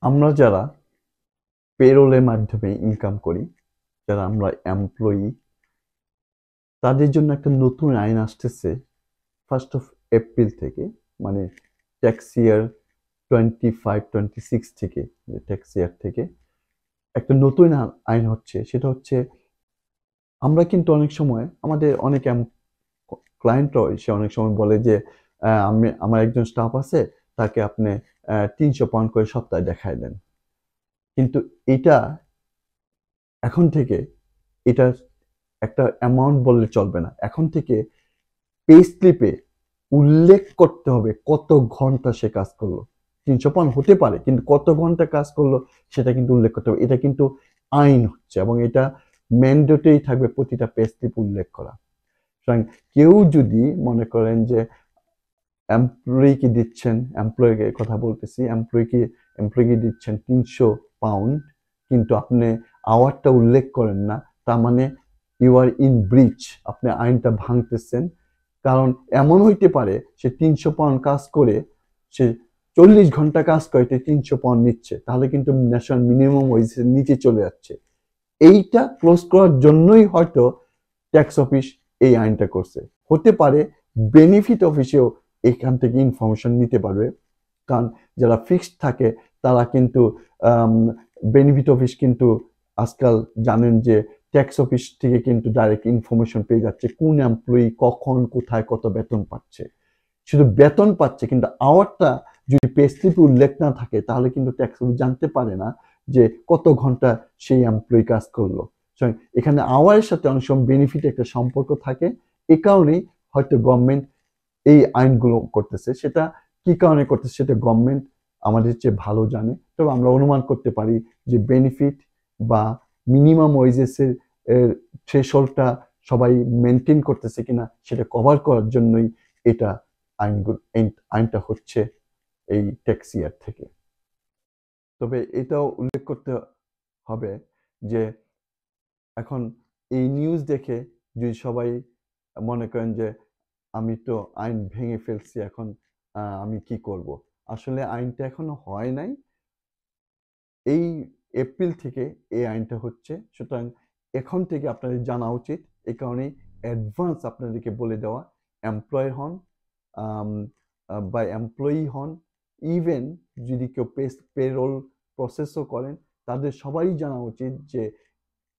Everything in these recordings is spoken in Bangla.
আমরা যারা পেরোলের মাধ্যমে ইনকাম করি, যারা আমরা এমপ্লয়ি, তাদের জন্য একটা নতুন আইন আসতেছে 1 এপ্রিল থেকে। মানে ট্যাক্স ইয়ার 25-26 থেকে, যে ট্যাক্স ইয়ার থেকে একটা নতুন আইন হচ্ছে। সেটা হচ্ছে, আমরা কিন্তু অনেক সময় আমাদের অনেক ক্লায়েন্টরাও এসে অনেক সময় বলে যে আমি আমার একজন স্টাফ আছে, তাকে আপনি 300 পাউন্ড করে সপ্তাহে দেখায় দেন। কিন্তু এটা এখন থেকে এটা একটা অ্যামাউন্ট বললে চলবে না। এখন থেকে পে স্লিপে উল্লেখ করতে হবে কত ঘন্টা সে কাজ করলো। 300 পাউন্ড হতে পারে, কিন্তু কত ঘন্টা কাজ করলো সেটা কিন্তু উল্লেখ করতে হবে। এটা কিন্তু আইন হচ্ছে, এবং এটা ম্যান্ডেটরি থাকবে প্রতিটা পে স্লিপ উল্লেখ করা। সুতরাং কেউ যদি মনে করেন যে এমপ্লয়িকে দিচ্ছেন, এমপ্লয়িকে কথা বলতেছি, এমপ্লয়িকে দিচ্ছেন 300 পাউন্ড, কিন্তু আপনি আওয়ারটা উল্লেখ করেন না, তার মানে ইউ আর ইন ব্রিচ, আপনি আইনটা ভাঙতেছেন। কারণ এমন হইতে পারে সে 300 পাউন্ড কাজ করে, সে 40 ঘন্টা কাজ করে 300 পাউন্ড নিচ্ছে, তাহলে কিন্তু ন্যাশনাল মিনিমাম ওয়েজের নিচে চলে যাচ্ছে। এইটা ক্লোজ করার জন্যই হয়তো ট্যাক্স অফিস এই আইনটা করছে। হতে পারে বেনিফিট অফিসেও এখান থেকে ইনফরমেশন নিতে পারবে, কারণ যারা ফিক্সড থাকে তারা কিন্তু বেনিফিট অফিস কিন্তু আজকাল জানেন যে ট্যাক্স অফিস থেকে কিন্তু ডাইরেক্ট ইনফরমেশন পেয়ে যাচ্ছে কোন এমপ্লয়ি কখন কোথায় কত বেতন পাচ্ছে। শুধু বেতন পাচ্ছে, কিন্তু আওয়ারটা যদি পে স্লিপে উল্লেখ না থাকে, তাহলে কিন্তু ট্যাক্স অফিস জানতে পারে না যে কত ঘন্টা সেই এমপ্লয়ি কাজ করলো। এখানে আওয়ারের সাথে অনেক সময় বেনিফিট একটা সম্পর্ক থাকে। এ কারণেই হয়তো গভর্নমেন্ট এই আইনগুলো করতেছে। সেটা কি কারণে করতেছে সেটা গভর্নমেন্ট আমাদের চেয়ে ভালো জানে। তবে আমরা অনুমান করতে পারি যে বেনিফিট বা মিনিমাম ওয়েজেসের থ্রেশহোল্ডটা সবাই মেনটেন করতেছে কিনা সেটা কভার করার জন্যই এটা আইনটা হচ্ছে এই ট্যাক্স ইয়ার থেকে। তবে এটাও উল্লেখ করতে হবে যে এখন এই নিউজ দেখে যদি সবাই মনে করেন যে আমি তো আইন ভেঙে ফেলছি, এখন আমি কি করব। আসলে আইনটা এখনো হয় নাই। এই এপ্রিল থেকে এই আইনটা হচ্ছে। সুতরাং এখন থেকে আপনাদের জানা উচিত। এই কারণেই অ্যাডভান্স আপনাদেরকে বলে দেওয়া, এমপ্লয়ার হন বা এমপ্লয়ি হন, ইভেন যদি কেউ পেরোল প্রসেসও করেন, তাদের সবাই জানা উচিত যে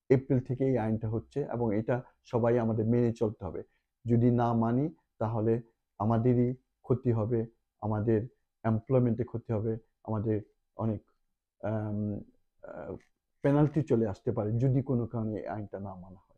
এপ্রিল থেকে এই আইনটা হচ্ছে, এবং এটা সবাই আমাদের মেনে চলতে হবে। যদি না মানি তাহলে আমাদেরই ক্ষতি হবে, আমাদের এমপ্লয়মেন্টে ক্ষতি হবে, আমাদের অনেক পেনাল্টি চলে আসতে পারে যদি কোনো কারণে এই আইনটা না মানা হয়।